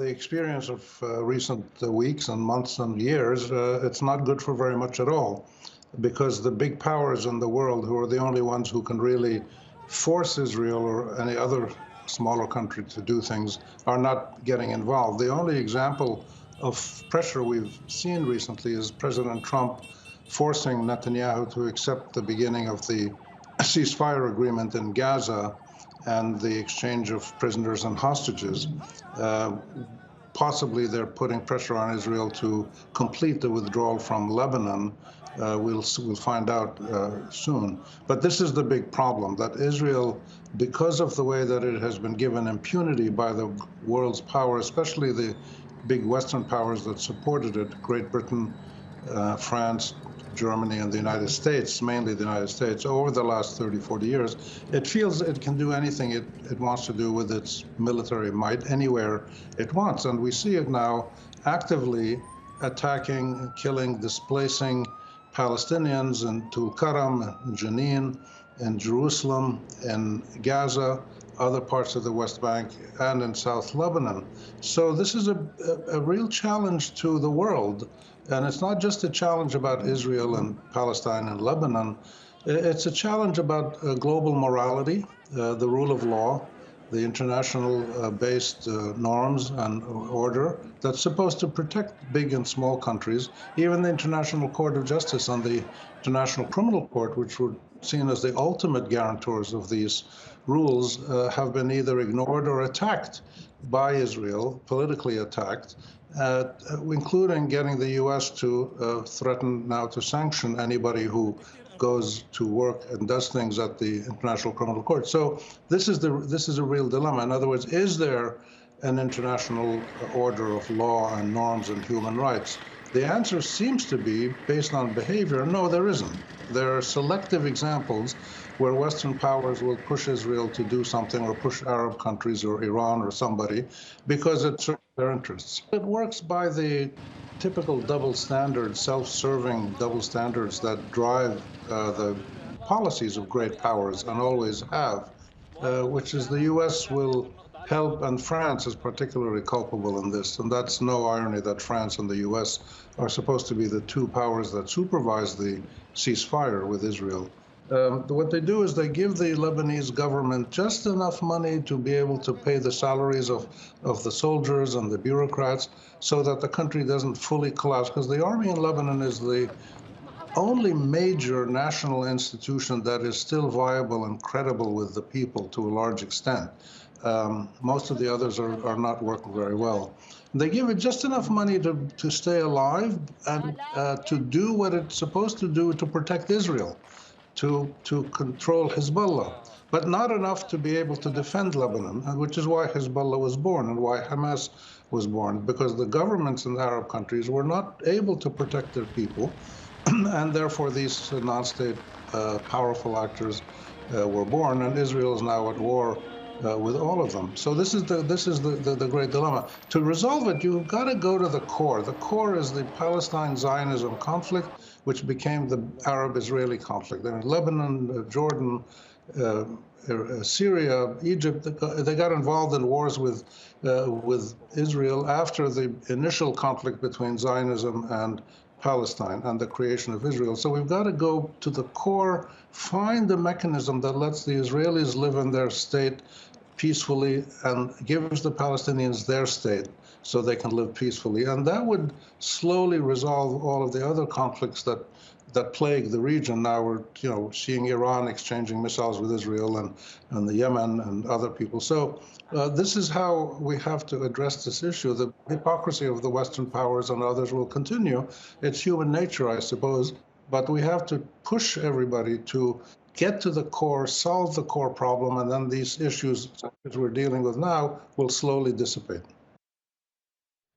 experience of recent weeks and months and years, it's not good for very much at all, because the big powers in the world, who are the only ones who can really force Israel or any other smaller country to do things, are not getting involved. The only example of pressure we've seen recently is President Trump forcing Netanyahu to accept the beginning of the ceasefire agreement in Gaza and the exchange of prisoners and hostages. Possibly they're putting pressure on Israel to complete the withdrawal from Lebanon. We'll find out soon. But this is the big problem, that Israel, because of the way that it has been given impunity by the world's power, especially the big Western powers that supported it, Great Britain, France, Germany, and the United States, mainly the United States, over the last 30, 40 years, it feels it can do anything it wants to do with its military might anywhere it wants. And we see it now actively attacking, killing, displacing Palestinians in Tulkarm, Jenin, in Jerusalem, in Gaza, other parts of the West Bank, and in South Lebanon. So this is a real challenge to the world. And it's not just a challenge about Israel and Palestine and Lebanon. It's a challenge about global morality, the rule of law, the international-based norms and order that's supposed to protect big and small countries. Even the International Court of Justice and the International Criminal Court, which were seen as the ultimate guarantors of these rules, have been either ignored or attacked by Israel, politically attacked, including getting the U.S. to threaten now to sanction anybody who goes to work and does things at the International Criminal Court. So this is a real dilemma. In other words, is there an international order of law and norms and human rights? The answer seems to be, based on behavior, no, there isn't. There are selective examples where Western powers will push Israel to do something, or push Arab countries or Iran or somebody, because it serves their interests. It works by the typical double standards, self-serving double standards that drive the policies of great powers and always have, which is the U.S. will help, and France is particularly culpable in this. And that's no irony that France and the U.S. are supposed to be the two powers that supervise the ceasefire with Israel. What they do is they give the Lebanese government just enough money to be able to pay the salaries of the soldiers and the bureaucrats so that the country doesn't fully collapse, because the army in Lebanon is the only major national institution that is still viable and credible with the people to a large extent. Most of the others are not working very well. They give it just enough money to stay alive and to do what it's supposed to do to protect Israel, to control Hezbollah, but not enough to be able to defend Lebanon, which is why Hezbollah was born and why Hamas was born, because the governments in the Arab countries were not able to protect their people, and therefore these non-state powerful actors were born, and Israel is now at war with all of them. So this is the great dilemma. To resolve it, you've got to go to the core. The core is the Palestine-Zionism conflict, which became the Arab-Israeli conflict. In Lebanon, Jordan, Syria, Egypt, they got involved in wars with Israel after the initial conflict between Zionism and Palestine and the creation of Israel. So we've got to go to the core, find the mechanism that lets the Israelis live in their state peacefully and gives the Palestinians their state so they can live peacefully. And that would slowly resolve all of the other conflicts that plague the region. Now we're seeing Iran exchanging missiles with Israel and the Yemen and other people. So this is how we have to address this issue. The hypocrisy of the Western powers and others will continue. It's human nature, I suppose, but we have to push everybody to get to the core, solve the core problem, and then these issues that we're dealing with now will slowly dissipate.